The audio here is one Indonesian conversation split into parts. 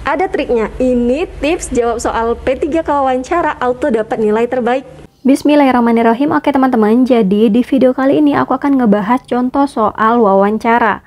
ada triknya. Ini tips jawab soal P3K wawancara auto dapat nilai terbaik. Bismillahirrahmanirrahim. Oke teman-teman, jadi di video kali ini aku akan ngebahas contoh soal wawancara.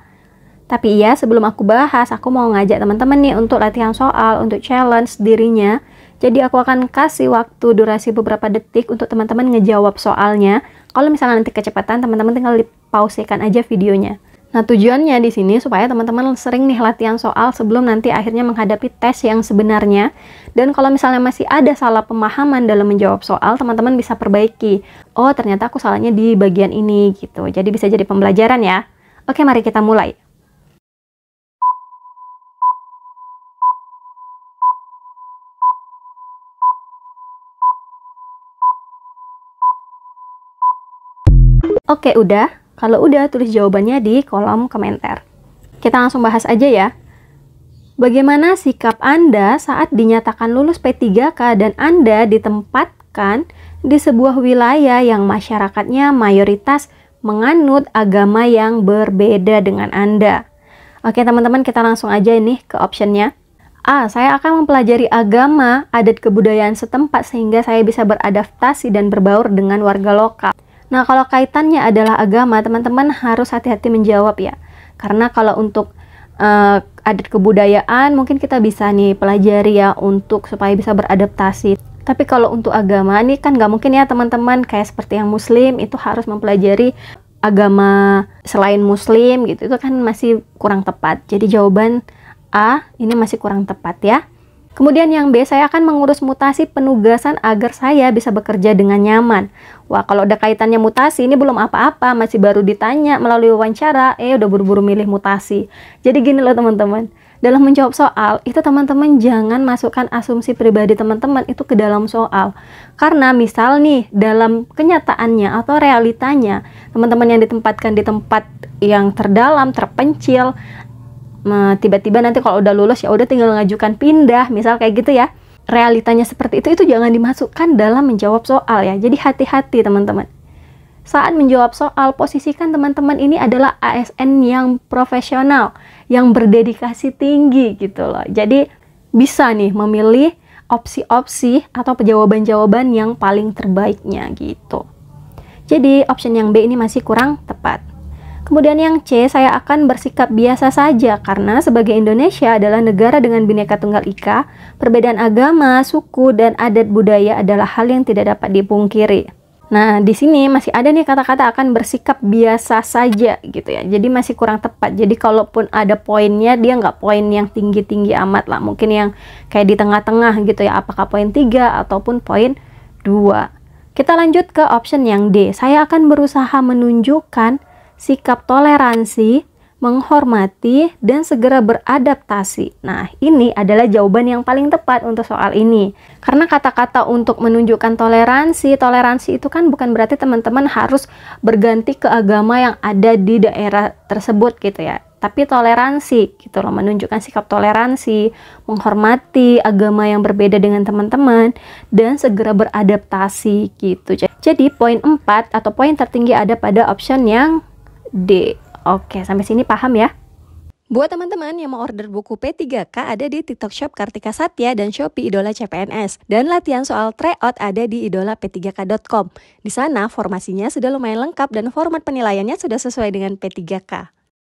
Tapi ya, sebelum aku bahas, aku mau ngajak teman-teman nih untuk latihan soal, untuk challenge dirinya. Jadi aku akan kasih waktu durasi beberapa detik untuk teman-teman ngejawab soalnya. Kalau misalnya nanti kecepatan, teman-teman tinggal dipausekan aja videonya. Nah, tujuannya di sini supaya teman-teman sering nih latihan soal sebelum nanti akhirnya menghadapi tes yang sebenarnya. Dan kalau misalnya masih ada salah pemahaman dalam menjawab soal, teman-teman bisa perbaiki. Oh, ternyata aku salahnya di bagian ini gitu. Jadi bisa jadi pembelajaran ya. Oke, mari kita mulai. Oke, udah. Kalau udah, tulis jawabannya di kolom komentar. Kita langsung bahas aja ya. Bagaimana sikap Anda saat dinyatakan lulus P3K dan Anda ditempatkan di sebuah wilayah yang masyarakatnya mayoritas menganut agama yang berbeda dengan Anda? Oke teman-teman, kita langsung aja nih ke optionnya. A. Saya akan mempelajari agama, adat kebudayaan setempat sehingga saya bisa beradaptasi dan berbaur dengan warga lokal. Nah, kalau kaitannya adalah agama, teman-teman harus hati-hati menjawab ya. Karena kalau untuk adat kebudayaan, mungkin kita bisa nih pelajari ya untuk supaya bisa beradaptasi. Tapi kalau untuk agama, ini kan nggak mungkin ya teman-teman, kayak seperti yang muslim, itu harus mempelajari agama selain muslim gitu. Itu kan masih kurang tepat. Jadi jawaban A, ini masih kurang tepat ya. Kemudian yang B, saya akan mengurus mutasi penugasan agar saya bisa bekerja dengan nyaman. Wah, kalau udah kaitannya mutasi, ini belum apa-apa, masih baru ditanya melalui wawancara, udah buru-buru milih mutasi. Jadi gini loh teman-teman, dalam menjawab soal, itu teman-teman jangan masukkan asumsi pribadi teman-teman itu ke dalam soal. Karena misal nih, dalam kenyataannya atau realitanya, teman-teman yang ditempatkan di tempat yang terdalam, terpencil, tiba-tiba nanti kalau udah lulus ya udah tinggal ngajukan pindah, misal kayak gitu ya. Realitanya seperti itu jangan dimasukkan dalam menjawab soal ya. Jadi hati-hati teman-teman. Saat menjawab soal, posisikan teman-teman ini adalah ASN yang profesional, yang berdedikasi tinggi gitu loh. Jadi bisa nih memilih opsi-opsi atau jawaban-jawaban yang paling terbaiknya gitu. Jadi option yang B ini masih kurang tepat. Kemudian yang C, saya akan bersikap biasa saja karena sebagai Indonesia adalah negara dengan Bhinneka Tunggal Ika, perbedaan agama, suku, dan adat budaya adalah hal yang tidak dapat dipungkiri. Nah, di sini masih ada nih kata-kata akan bersikap biasa saja gitu ya. Jadi masih kurang tepat. Jadi kalaupun ada poinnya, dia nggak poin yang tinggi-tinggi amat lah. Mungkin yang kayak di tengah-tengah gitu ya. Apakah poin 3 ataupun poin 2. Kita lanjut ke option yang D. Saya akan berusaha menunjukkan sikap toleransi, menghormati, dan segera beradaptasi. Nah, ini adalah jawaban yang paling tepat untuk soal ini. Karena kata-kata untuk menunjukkan toleransi itu kan bukan berarti teman-teman harus berganti ke agama yang ada di daerah tersebut gitu ya. Tapi toleransi gitu loh, menunjukkan sikap toleransi, menghormati agama yang berbeda dengan teman-teman, dan segera beradaptasi gitu. Jadi poin 4 atau poin tertinggi ada pada option yang D. Oke, sampai sini paham ya? Buat teman-teman yang mau order buku P3K ada di TikTok Shop Kartika Satya dan Shopee Idola CPNS. Dan latihan soal tryout ada di idolap3k.com. Di sana formasinya sudah lumayan lengkap dan format penilaiannya sudah sesuai dengan P3K.